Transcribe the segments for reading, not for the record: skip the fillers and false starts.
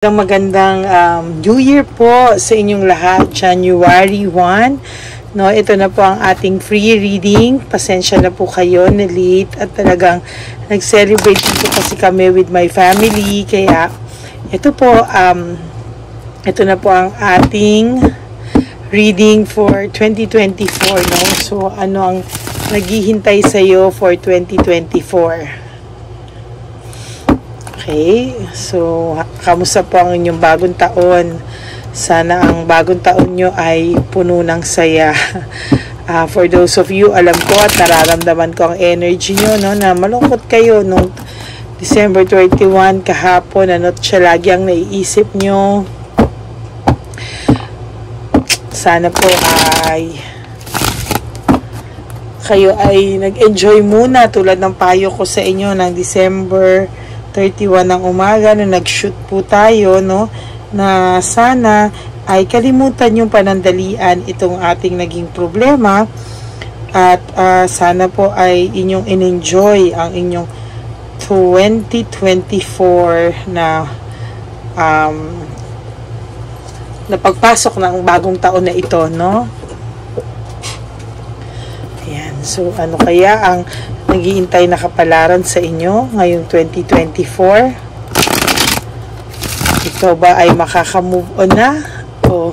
Magandang New Year po sa inyong lahat, January 1. No, ito na po ang ating free reading. Pasensya na po kayo na late at talagang nag-celebrate dito kasi kami with my family. Kaya ito po, ito na po ang ating reading for 2024. No? So, ano ang naghihintay sa iyo for 2024? Okay, so kamusta po ang inyong bagong taon? Sana ang bagong taon nyo ay puno ng saya. For those of you, alam ko at nararamdaman ko ang energy nyo, no, na malungkot kayo nung December 21 kahapon, ano siya lagi ang naiisip nyo. Sana po ay kayo ay nag-enjoy muna tulad ng payo ko sa inyo ng December 31 ng umaga nung nag-shoot po tayo, no, na sana ay kalimutan yung panandalian itong ating naging problema at sana po ay inyong in-enjoy ang inyong 2024 na na pagpasok ng bagong taon na ito, no. Ayan, so ano kaya ang naghihintay na kapalaran sa inyo ngayong 2024? Ikaw ba ay makaka-move on na? O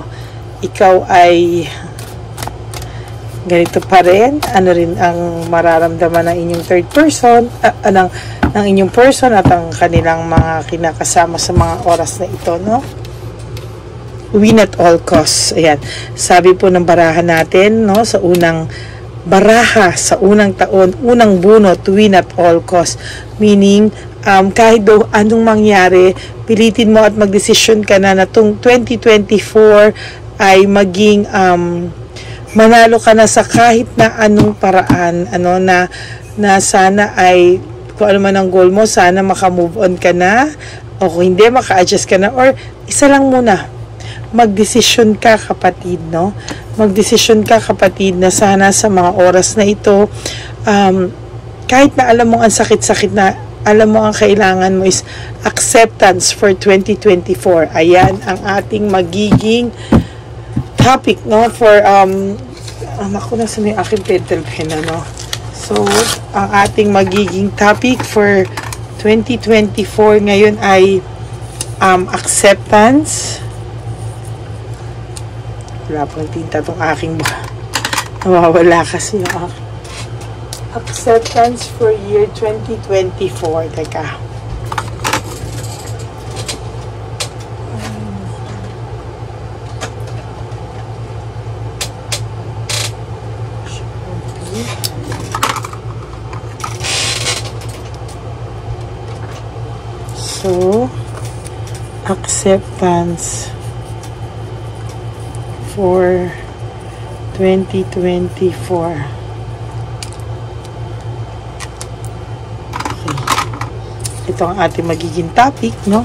ikaw ay ganito pa rin? Ano rin ang mararamdaman ng inyong third person, ng inyong person at ang kanilang mga kinakasama sa mga oras na ito, no? Win at all costs. Ayan. Sabi po ng barahan natin, no, sa unang baraha sa unang taon, unang bunot, win at all cost. Meaning, kahit daw anong mangyari, pilitin mo at magdesisyon ka na itong 2024 ay maging manalo ka na sa kahit na anong paraan, ano, na sana ay kung ano man ang goal mo, sana maka-move on ka na, o kung hindi, maka-adjust ka na, or isa lang muna, magdesisyon ka, kapatid, no? Magdesisyon ka, kapatid, na sana sa mga oras na ito, kahit na alam mo ang sakit-sakit na, alam mo ang kailangan mo is acceptance for 2024. Ayan ang ating magiging topic, no? For, naku, nasa na yung aking pencil pen, ano? So, ang ating magiging topic for 2024 ngayon ay acceptance. Wala pang tinta itong aking nawawala kasi yung aking acceptance for year 2024. Teka. So, acceptance for 2024. Okay. Ito ang ating magiging topic, no?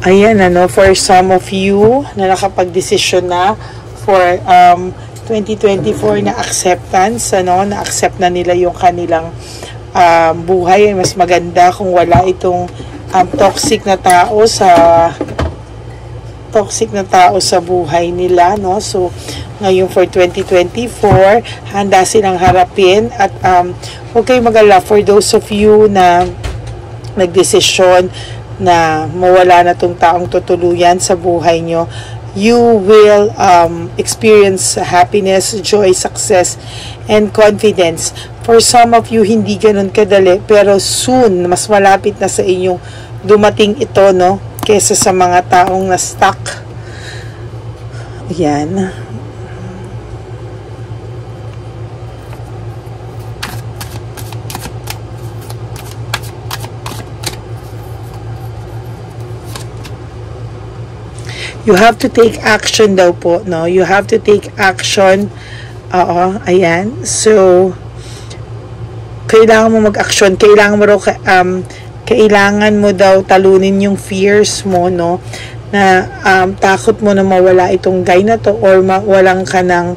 Ayan, ano, for some of you na nakapag-desisyon na for 2024 na acceptance, ano, na-accept na nila yung kanilang buhay. Mas maganda kung wala itong toxic na tao sa buhay nila, no? So, ngayon for 2024, handa silang harapin at huwag kayong mag-alala for those of you na nagdesisyon na mawala na tong taong tutuluyan sa buhay nyo. You will experience happiness, joy, success, and confidence. For some of you, hindi ganun kadali, pero soon, mas malapit na sa inyong dumating ito, no? Kesa sa mga taong na-stuck. Ayan. You have to take action daw po, no? You have to take action. Oo, ayan. So, kailangan mo mag-action. Kailangan mo daw talunin yung fears mo, no? Na takot mo na mawala itong guy na to or mawalan ka ng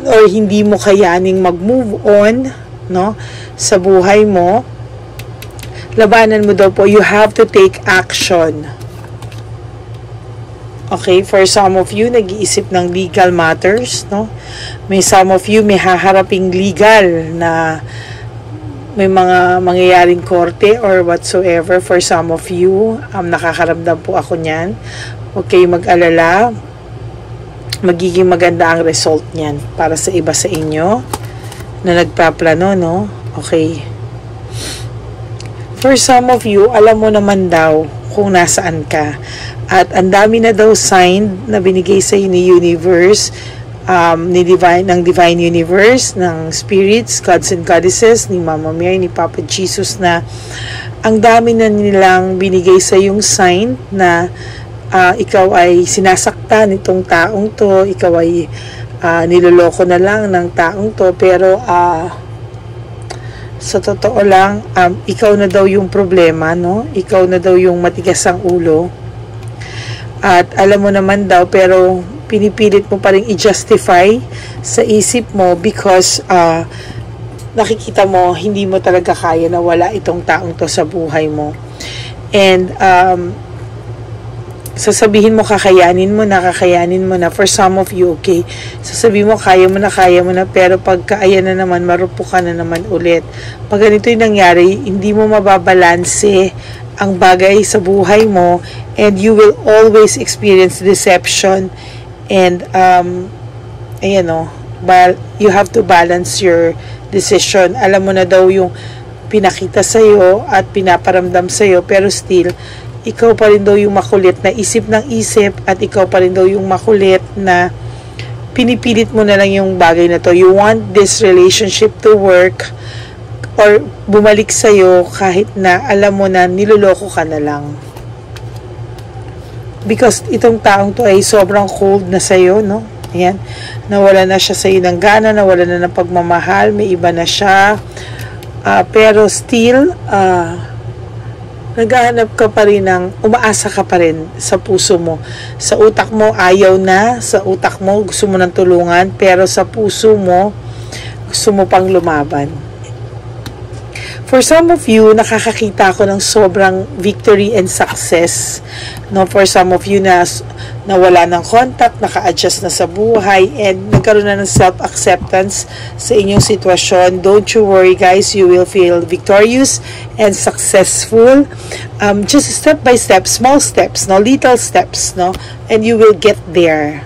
or hindi mo kayaning mag-move on, no, sa buhay mo, labanan mo daw po. You have to take action. Okay, for some of you, nag-iisip ng legal matters, no? May some of you, may haharaping legal na may mga mangyayaring korte or whatsoever. For some of you, nakakaramdam po ako niyan. Huwag kayong mag-alala. Magiging maganda ang result niyan para sa iba sa inyo na nagpaplano, no? Okay. For some of you, alam mo naman daw kung nasaan ka. At ang dami na daw sign na binigay sa inyo ni Universe, ng Divine Universe, ng Spirits, Gods and Goddesses, ni Mama Mary, ni Papa Jesus, na ang dami na nilang binigay sa yung sign na ikaw ay sinasaktan nitong taong to, ikaw ay niloloko na lang ng taong to, pero sa totoo lang, ikaw na daw yung problema, no? Ikaw na daw yung matigas ang ulo. At alam mo naman daw, pero pinipilit mo pa rin i-justify sa isip mo because nakikita mo, hindi mo talaga kaya na wala itong taong to sa buhay mo. And sasabihin mo kakayanin mo na. For some of you, okay, sasabihin mo kaya mo na, pero pagka ayan na naman, marupo ka na naman ulit. Pag ganito yung nangyari, hindi mo mababalanse ang bagay sa buhay mo, and you will always experience deception. And ayan o, you have to balance your decision. Alam mo na daw yung pinakita sa'yo at pinaparamdam sa'yo, pero still ikaw pa rin daw yung makulit na isip ng isip, at ikaw pa rin daw yung makulit na pinipilit mo na lang yung bagay na to. You want this relationship to work or bumalik sa'yo kahit na alam mo na niloloko ka na lang. Because itong taong to ay sobrang cold na sa'yo, no? Ayan. Nawala na siya sa'yo ng gana, nawala na ng pagmamahal, may iba na siya. Pero still, naghahanap ka pa rin ng, umaasa ka pa rin sa puso mo. Sa utak mo, ayaw na. Sa utak mo, gusto mo ng tulungan. Pero sa puso mo, gusto mo pang lumaban. For some of you, nakakakita ako ng sobrang victory and success. No, for some of you na wala ng contact, naka-adjust na sa buhay, and nagkaroon na ng self-acceptance sa inyong sitwasyon. Don't you worry, guys. You will feel victorious and successful. Just step by step, small steps, no, little steps, no, and you will get there.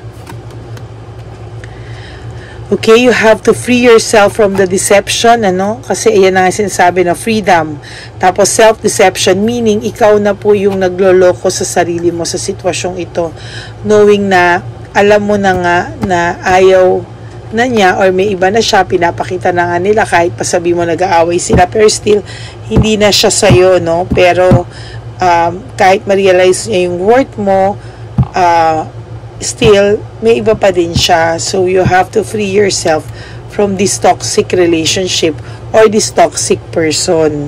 Okay, you have to free yourself from the deception, ano? Kasi ayan na sinasabi na freedom. Tapos self-deception, meaning ikaw na po yung nagloloko sa sarili mo sa sitwasyong ito. Knowing na, alam mo na nga na ayaw na niya or may iba na siya, pinapakita na nga nila kahit pa sabi mo nag-aaway sila. Pero still, hindi na siya sa'yo, no? Pero kahit ma-realize niya yung worth mo, still, may iba pa din siya. So, you have to free yourself from this toxic relationship or this toxic person.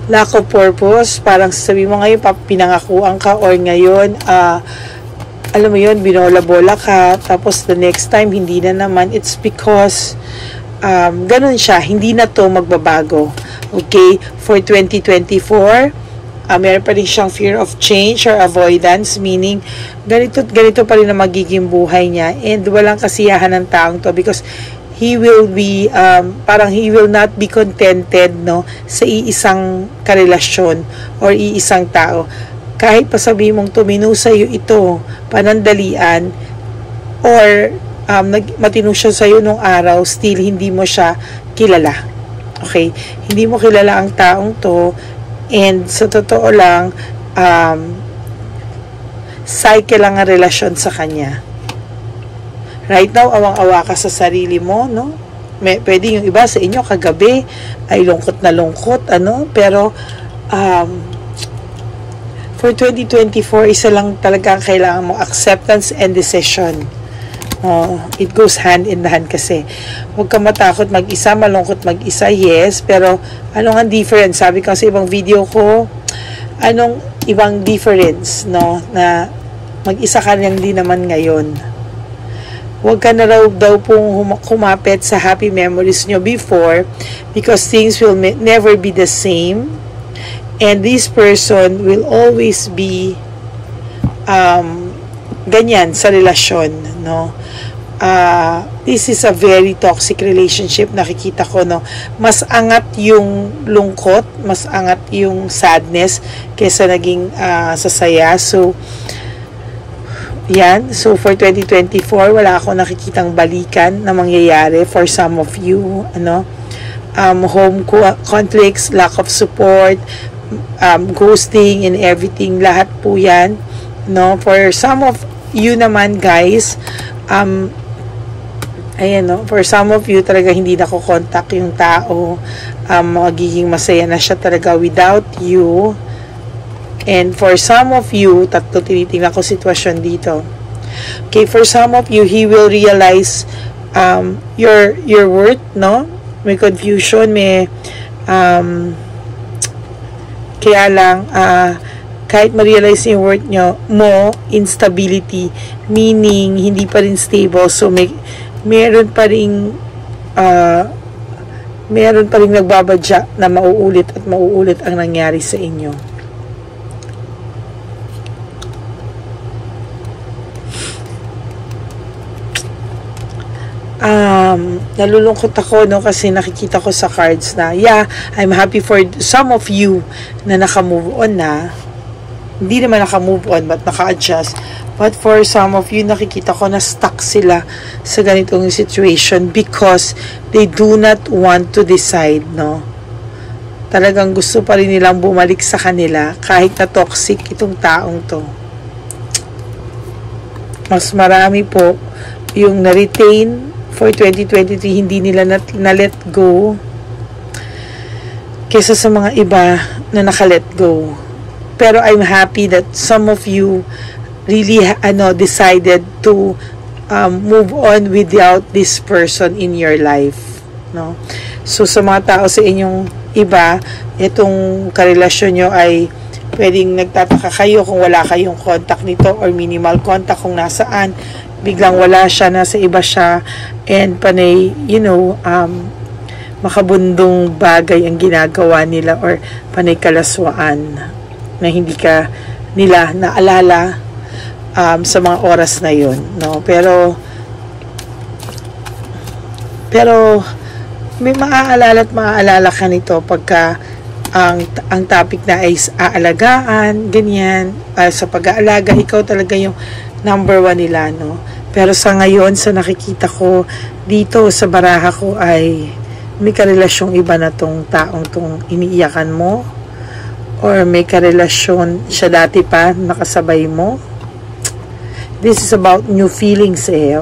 Lack of purpose, parang sabi mo ngayon, pinangakuan ka, or ngayon, alam mo yun, binola-bola ka, tapos the next time, hindi na naman. It's because, ganun siya, hindi na to magbabago. Okay, for 2024, meron pa rin siyang fear of change or avoidance, meaning ganito pa rin na magiging buhay niya, and walang kasiyahan ng taong to because he will be, parang he will not be contented, no, sa iisang karelasyon or iisang tao. Kahit pa sabihin mong tumino sa'yo ito, panandalian, or matino siya sa'yo nung araw, still hindi mo siya kilala. Okay, hindi mo kilala ang taong to, and sa totoo lang, cycle lang ang relasyon sa kanya. Right now, awang-awa ka sa sarili mo, no? Pwede yung iba sa inyo kagabi ay lungkot na lungkot, ano? Pero for 2024, isa lang talaga ang kailangan mo, acceptance and decision. It goes hand in hand kasi. Huwag ka matakot mag-isa, malungkot mag-isa, yes, pero anong ang difference? Sabi ko sa ibang video ko, ibang difference, no, na mag-isa ka lang din naman ngayon. Huwag ka na raw daw pong kumapit sa happy memories nyo before, because things will never be the same, and this person will always be ganyan sa relasyon, no. This is a very toxic relationship, nakikita ko, no. Mas angat yung lungkot, mas angat yung sadness kaysa naging sasaya. So yan, so for 2024 wala ako nakikitang balikan na mangyayari for some of you, ano. Home conflicts, lack of support, ghosting and everything, lahat po yan, no. For some of you naman, guys, ayan, no, for some of you talaga hindi na ko contact yung tao, magiging masaya na siya talaga without you. And for some of you, tatlo tinitingnan ko sitwasyon dito. Okay, for some of you, he will realize your worth, no? May confusion, may kaya lang kahit ma-realize yung worth nyo, instability, meaning hindi pa rin stable, so meron pa rin nagbabadya na mauulit at mauulit ang nangyari sa inyo. Nalulungkot ako, no, kasi nakikita ko sa cards na, yeah, I'm happy for some of you na naka-move on na. Hindi naman naka-move on, but naka-adjust. But for some of you, nakikita ko na stuck sila sa ganitong situation because they do not want to decide, no. Talagang gusto pa rin nilang bumalik sa kanila kahit na toxic itong taong to. Mas marami po yung na-retain for 2023, hindi nila na-let go kaysa sa mga iba na naka-let go. Pero I'm happy that some of you really decided to move on without this person in your life, no. So sa mga tao sa inyong iba, itong karelasyon nyo ay pwedeng nagtataka kayo kung wala kayong contact nito or minimal contact kung nasaan, biglang wala siya, nasa iba siya, and panay, makabundong bagay ang ginagawa nila or panay kalaswaan na hindi ka nila naalala sa mga oras na yun, no. Pero may maaalala ka nito pagka ang topic na ay aalagaan, ganyan, sa pag-aalaga, ikaw talaga yung number 1 nila, no. Pero sa ngayon, sa nakikita ko dito sa baraha ko, ay may karelasyong iba na tong taong tong iniiyakan mo, or may karelasyon siya dati pa nakasabay mo. This is about new feelings, eh.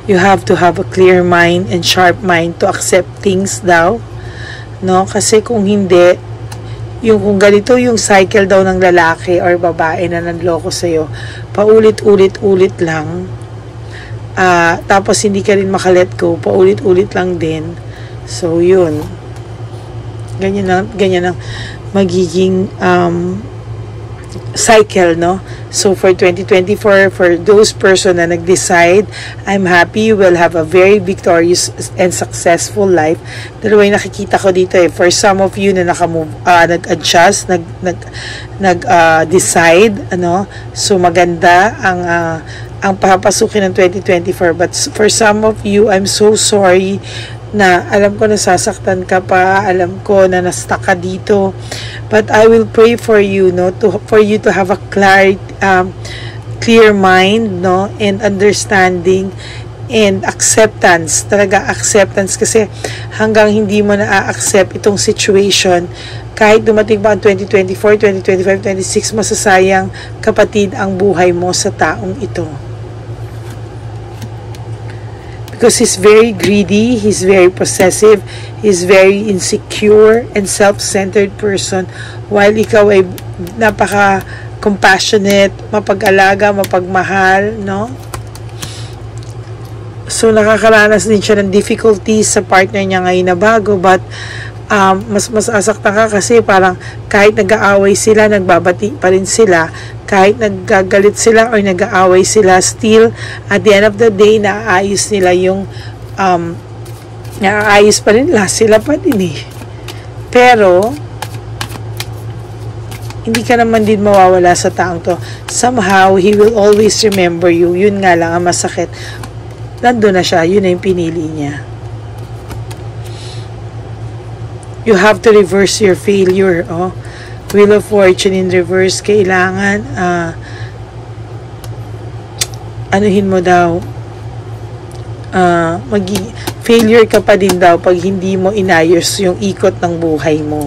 You have to have a clear mind and sharp mind to accept things daw, no. Kasi kung hindi, kung ganito yung cycle daw ng lalaki or babae na nanloko sa'yo, paulit-ulit lang, tapos hindi ka rin makalet go, paulit-ulit lang din. So yun, ganyan ang magiging cycle, no. So for 2024, for those person na nag-decide, I'm happy you will have a very victorious and successful life. Dalawa yung nakikita ko dito, eh. For some of you na nag-adjust, nag-decide, so maganda ang papasukin ng 2024. But for some of you, I'm so sorry na alam ko nasasaktan ka pa, alam ko na na-stuck ka dito, but I will pray for you, no, for you to have a clear mind, no, and understanding and acceptance, talaga acceptance, kasi hanggang hindi mo na-accept itong situation, kahit dumating pa ang 2024, 2025, 2026, masasayang, kapatid, ang buhay mo sa taong ito. Because he's very greedy, he's very possessive, he's very insecure and self-centered person, while ikaw ay napaka-compassionate, mapag-alaga, mapagmahal, no? So, nakakaranas din siya ng difficulties sa partner niya ngayon na bago, but mas asaktan ka kasi parang kahit nag-aaway sila, nagbabati pa rin sila, kahit naggagalit sila or nag-aaway sila, still at the end of the day naaayos nila yung naaayos pa rin nila, sila pa din eh. Pero hindi ka naman din mawawala sa taong to. Somehow he will always remember you. Yun nga lang ang masakit, nandun na siya, yun na yung pinili niya. You have to reverse your failure. Wheel of Fortune in reverse. Kailangan anuhin mo daw, failure ka pa din daw pag hindi mo inayos yung ikot ng buhay mo.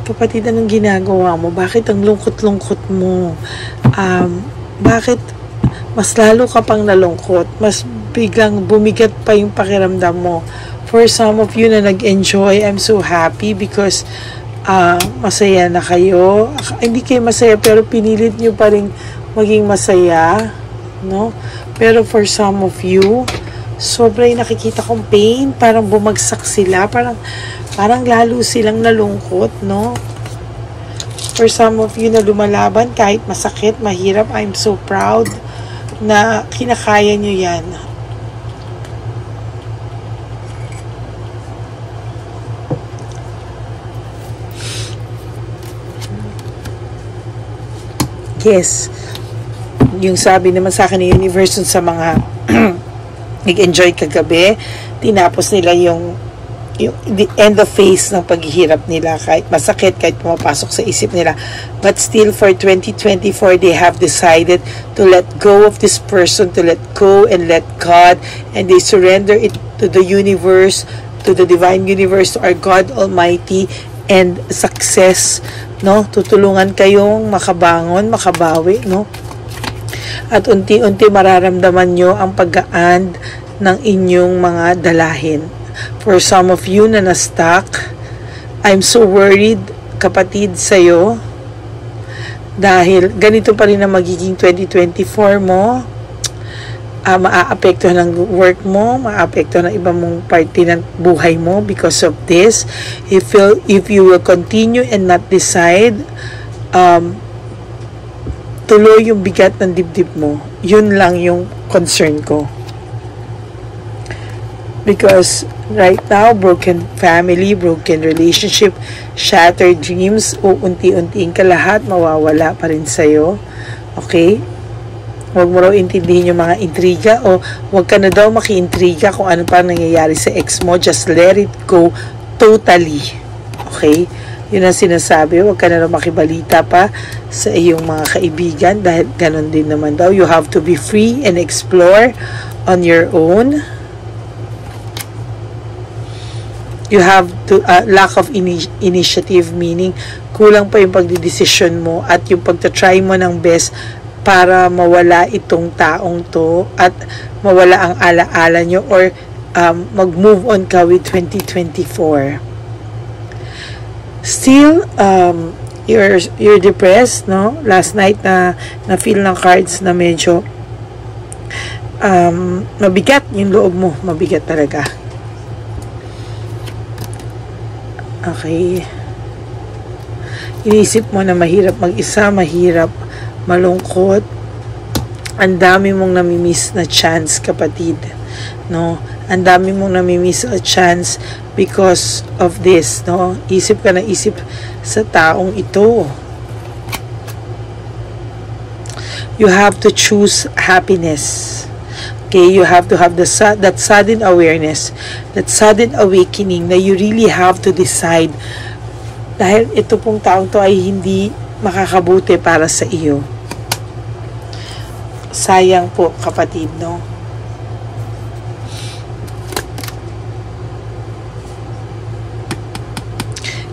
Kapatid, anong ginagawa mo? Bakit ang lungkot-lungkot mo? Bakit mas lalo ka pang nalungkot? Mas biglang bumigat pa yung pakiramdam mo. For some of you na nag-enjoy, I'm so happy because masaya na kayo. Hindi kayo masaya pero pinilit nyo pa rin maging masaya, no? Pero for some of you, sobrang nakikita kong pain, parang bumagsak sila, parang lalo silang nalungkot, no? For some of you na lumalaban kahit masakit, mahirap, I'm so proud na kinakaya nyo yan. Yes, yung sabi naman sa akin ni Universe sa mga nag-enjoy kagabi, tinapos nila yung the end of phase ng paghihirap nila, kahit masakit, kahit pumapasok sa isip nila, but still for 2024 they have decided to let go of this person, to let go and let God, and they surrender it to the universe, to the divine universe, to our God Almighty, and success, no? Tutulungan kayong makabangon, makabawi, no? At unti-unti mararamdaman nyo ang paggaan ng inyong mga dalahin. For some of you na na-stuck, I'm so worried, kapatid, sa'yo, dahil ganito pa rin ang magiging 2024 mo. Maaapektuhan ng work mo, maaapektuhan ng ibang mong parte ng buhay mo because of this. If you will continue and not decide, tuloy yung bigat ng dibdib mo. Yun lang yung concern ko. Because right now, broken family, broken relationship, shattered dreams, unti-untiin ka lahat, mawawala pa rin sa'yo. Okay? Huwag mo raw intindihin yung mga intriga, o huwag ka na daw maki-intriga kung ano pa nangyayari sa ex mo. Just let it go totally. Okay? Yun ang sinasabi. Huwag ka na raw makibalita pa sa iyong mga kaibigan dahil ganun din naman daw. You have to be free and explore on your own. You have to lack of initiative, meaning kulang pa yung pagdidesisyon mo at yung pagtatry mo ng best para mawala itong taong to at mawala ang alaala nyo, or mag-move on ka with 2024. Still, you're depressed, no? Last night na feel ng cards na medyo mabigat yung loob mo, mabigat talaga. Okay. Inisip mo na mahirap mag-isa, mahirap malungkot. Ang dami mong namimiss na chance, kapatid, no? Ang dami mong namimiss a chance because of this, no? Isip ka na isip sa taong ito. You have to choose happiness. Okay, you have to have that sudden awareness, that sudden awakening na you really have to decide, dahil ito pong taong to ay hindi makakabuti para sa iyo. Sayang po, kapatid, no?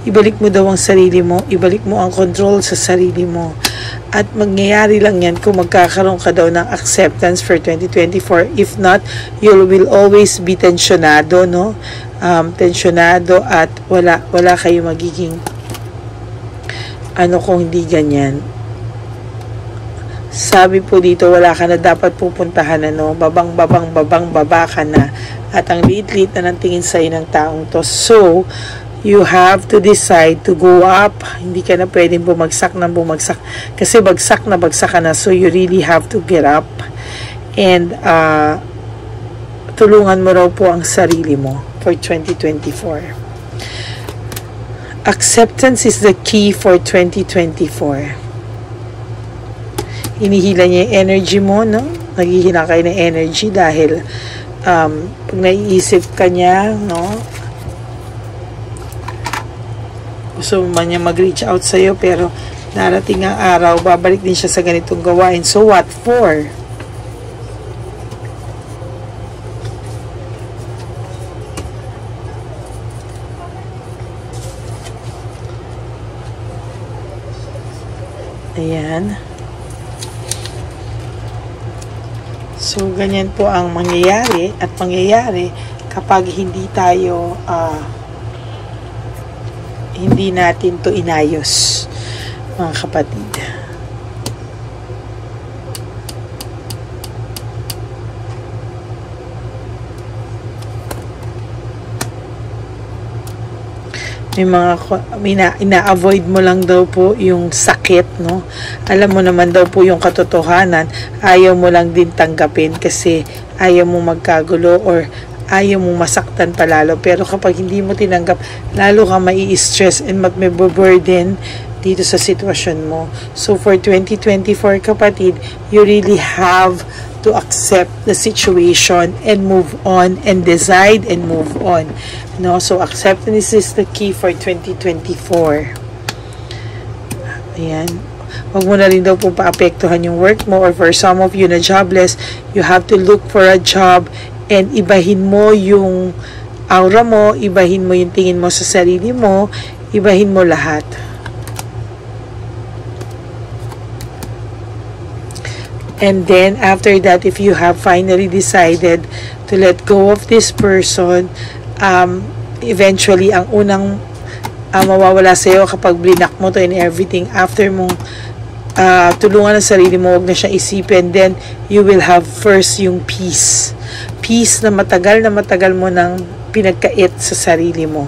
Ibalik mo daw ang sarili mo, ibalik mo ang control sa sarili mo. At mangyayari lang yan kung magkakaroon ka daw ng acceptance for 2024. If not, you will always be tensionado, no? Tensionado at wala kayo magiging ano kung hindi ganyan. Sabi po dito, wala ka na dapat pupuntahan, ano, baba ka na. At ang liit-liit na ng tingin sa'yo ng taong to. So, you have to decide to go up. Hindi ka na pwedeng bumagsak kasi bagsak ka na. So, you really have to get up. And, tulungan mo raw po ang sarili mo for 2024. Acceptance is the key for 2024. Hinihila niya yung energy mo, no? Naghihina kayo ng energy dahil pag naiisip ka niya, no? Gusto mo man niya mag-reach out sa'yo, pero darating ang araw, babalik din siya sa ganitong gawain. So what for? Ayan. So, ganyan po ang mangyayari at mangyayari kapag hindi tayo hindi natin to inayos, mga kapatid. May mga ina-avoid mo lang daw po yung sakit, no? Alam mo naman daw po yung katotohanan, ayaw mo lang din tanggapin kasi ayaw mo magkagulo or ayaw mo masaktan palalo. Pero kapag hindi mo tinanggap, lalo ka mai-stress and may burden dito sa sitwasyon mo. So for 2024, kapatid, you really have to accept the situation and move on and decide and move on. No, so acceptance is the key for 2024. Ayan. Huwag mo na rin daw po paapektuhan yung work mo, or for some of you na jobless, you have to look for a job and ibahin mo yung aura mo, ibahin mo yung tingin mo sa sarili mo, ibahin mo lahat. And then, after that, if you have finally decided to let go of this person, eventually, ang unang mawawala sa'yo kapag blinak mo to and everything, after mong tulungan ang sarili mo, huwag na siya isipin, then you will have first yung peace. Peace na matagal mo nang pinagkait sa sarili mo.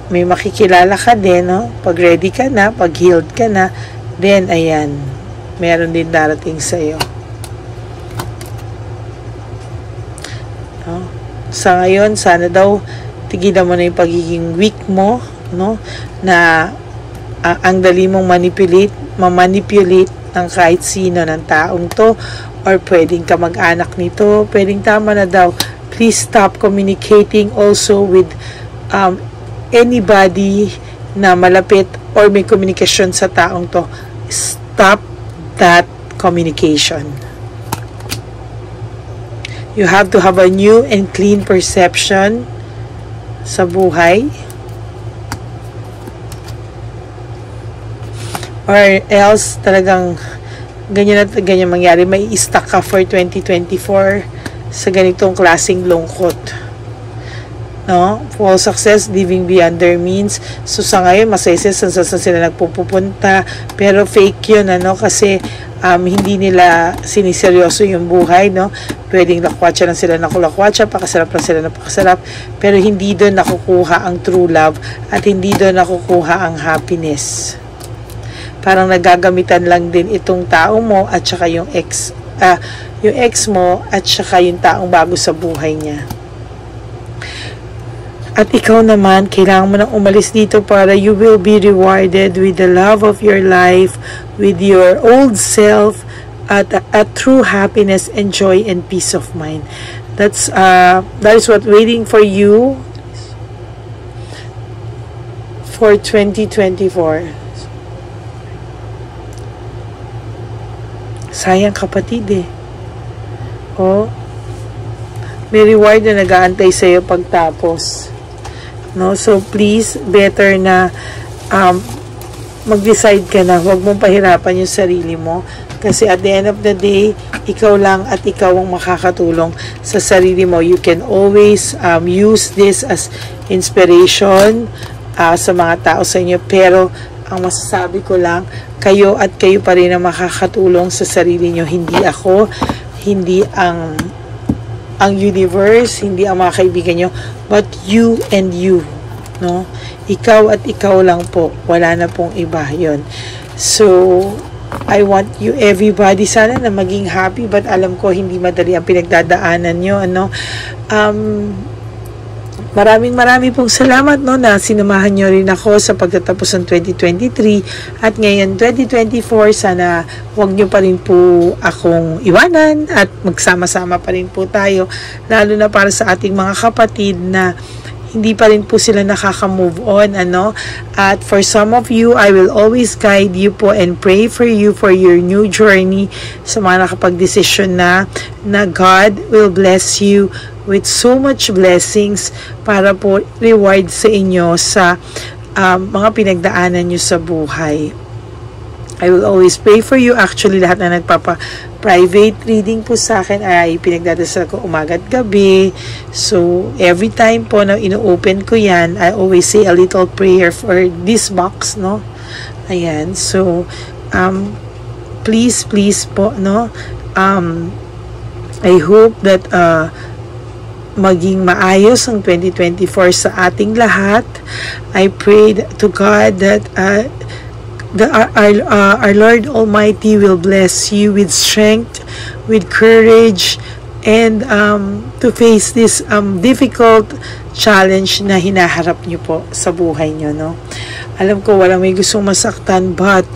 May makikilala ka din, no? Pag ready ka na, pag healed ka na, then, ayan, meron din darating sa'yo. No? Sa ngayon, sana daw tigilan mo na yung pagiging weak mo, no? Na ang dali mong mamanipulate ng kahit sino ng taong to, or pwedeng ka mag-anak nito, pwedeng tama na daw. Please stop communicating also with anybody na malapit or may communication sa taong to. Stop that communication. You have to have a new and clean perception sa buhay, or else talagang ganyan at ganyan mangyari. May stuck ka for 2024 sa ganitong klaseng lungkot, no? False success, living beyond their means. So sa ngayon, masaya sila nagpupunta, pero fake yun, ano? Kasi hindi nila siniseryoso yung buhay, no? Pwedeng lakwatsa lang sila na kulakwatsa, pakasarap lang sila na pakasarap, pero hindi doon nakukuha ang true love at hindi doon nakukuha ang happiness. Parang nagagamitan lang din itong tao mo at saka yung ex mo at saka yung taong bago sa buhay niya. At ikaw naman, kailangan mo nang umalis dito para you will be rewarded with the love of your life, with your old self, at true happiness and joy and peace of mind. That is what waiting for you for 2024. Sayang, kapatid, eh. Oh, may reward na nag-aantay sa'yo pagtapos. No? So, please, better na mag-decide ka na. Huwag mong pahirapan yung sarili mo. Kasi at the end of the day, ikaw lang at ikaw ang makakatulong sa sarili mo. You can always use this as inspiration sa mga tao sa inyo. Pero, Ang masasabi ko lang, kayo at kayo pa rin ang makakatulong sa sarili nyo. Hindi ako, hindi ang universe, hindi ang mga kaibigan nyo, but you and you, no? Ikaw at ikaw lang po, wala na pong iba yon. So I want you everybody sana na maging happy, but alam ko hindi madali ang pinagdadaanan nyo, ano. Maraming pong salamat, no, na sinamahan nyo rin ako sa pagtatapos ng 2023 at ngayon 2024. Sana wag nyo pa rin po akong iwanan at magsama-sama pa rin po tayo, lalo na para sa ating mga kapatid na hindi pa rin po sila nakaka-move on, ano. At for some of you, I will always guide you po and pray for you for your new journey. Sa mga nakapag-desisyon na God will bless you with so much blessings para po reward sa inyo sa mga pinagdaanan nyo sa buhay. I will always pray for you. Actually, lahat na nagpapa-private reading po sa akin ay pinagdadasal ko umaga at gabi. So, every time po na ino-open ko yan, I always say a little prayer for this box, no? Ayan. So, please po, no? I hope that maging maayos ang 2024 sa ating lahat. I prayed to God that our Lord Almighty will bless you with strength, with courage, and to face this difficult challenge na hinaharap nyo po sa buhay nyo, no? Alam ko walang may gustong masaktan, but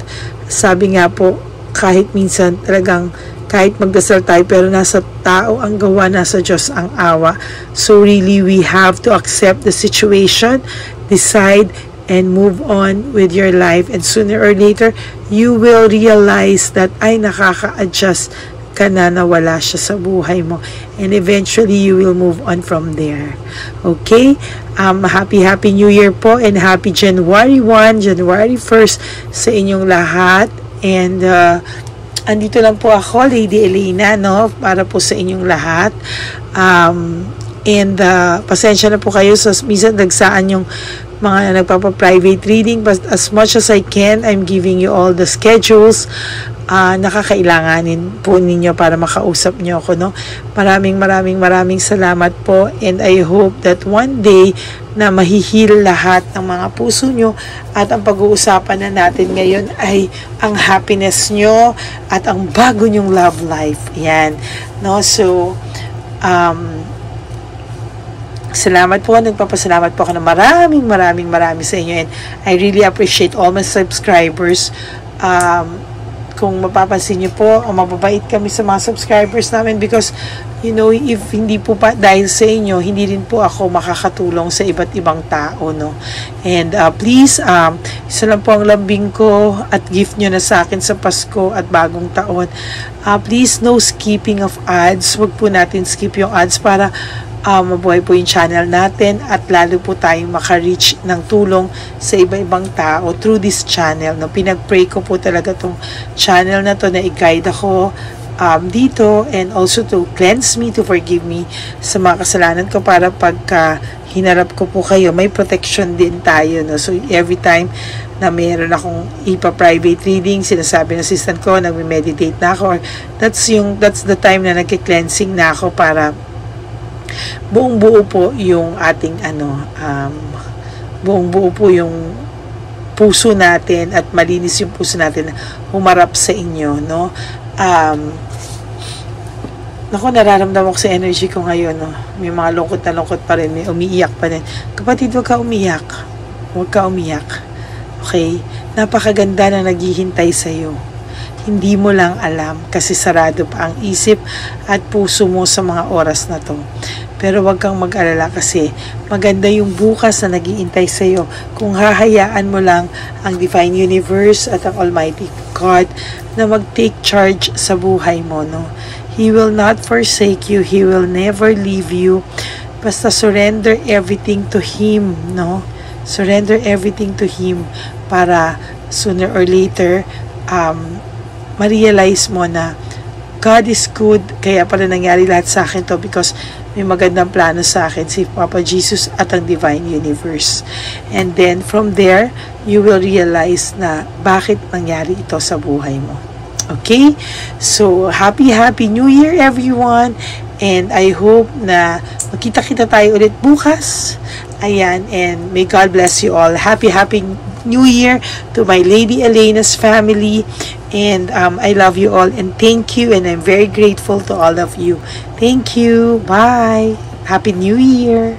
sabi nga po, kahit minsan talagang kahit magdasal tayo, pero nasa tao ang gawa, nasa Diyos ang awa. So really, we have to accept the situation, decide, and move on with your life. And sooner or later, you will realize that ay nakaka-adjust ka na wala siya sa buhay mo. And eventually, you will move on from there. Okay? Happy New Year po, and happy January 1, January 1st sa inyong lahat. And andito lang po ako, Lady Elena, no, para po sa inyong lahat. And pasensya na po kayo sa minsan nagsaan yung mga nagpapa-private reading, but as much as I can, I'm giving you all the schedules nakakailanganin po ninyo para makausap nyo ako, no. Maraming salamat po, and I hope that one day na mahihil lahat ng mga puso nyo, at ang pag-uusapan na natin ngayon ay ang happiness nyo at ang bago nyong love life. Yan, no. So salamat po, nagpapasalamat po ako ng maraming sa inyo, and I really appreciate all my subscribers. Kung mapapansin niyo po, mababait kami sa mga subscribers namin, because you know, if hindi po pa dahil sa inyo, hindi rin po ako makakatulong sa iba't ibang tao, no. And please, isa lang po ang lambing ko at gift nyo na sa akin sa Pasko at bagong taon. Please, no skipping of ads. Wag po natin skip yung ads para mabuhay po yung channel natin, at lalo po tayong maka-reach ng tulong sa iba-ibang tao through this channel, no. Pinag-pray ko po talaga tong channel na to na i-guide ako dito, and also to cleanse me, to forgive me sa mga kasalanan ko, para pagka hinarap ko po kayo, may protection din tayo, no. So every time na mayroon akong ipa-private reading, sinasabi ng assistant ko, nagme-meditate na ako, or that's the time na nagki-cleansing na ako, para buong buo po yung ating buong buo po yung puso natin, at malinis yung puso natin na humarap sa inyo, no. Nararamdaman ko sa energy ko ngayon, no. May mga lungkot pa rin, may umiiyak pa rin. Kapatid, huwag ka umiyak, okay? Napakaganda na naghihintay sa'yo. Hindi mo lang alam kasi sarado pa ang isip at puso mo sa mga oras na to. Pero wag kang mag-alala, kasi maganda yung bukas na nag-iintay sa'yo kung hahayaan mo lang ang Divine Universe at ang Almighty God na mag-take charge sa buhay mo, no. He will not forsake you. He will never leave you. Basta surrender everything to Him, no. Surrender everything to Him, para sooner or later ma-realize mo na God is good, kaya pala nangyari lahat sa akin to because may magandang plano sa akin si Papa Jesus at ang Divine Universe. And then from there, you will realize na bakit nangyari ito sa buhay mo. Okay? So, happy New Year everyone! And I hope na magkita-kita tayo ulit bukas. Ayan, and may God bless you all. Happy New Year to my Lady Elena's family. And I love you all and thank you, and I'm very grateful to all of you. Thank you. Bye. Happy New Year.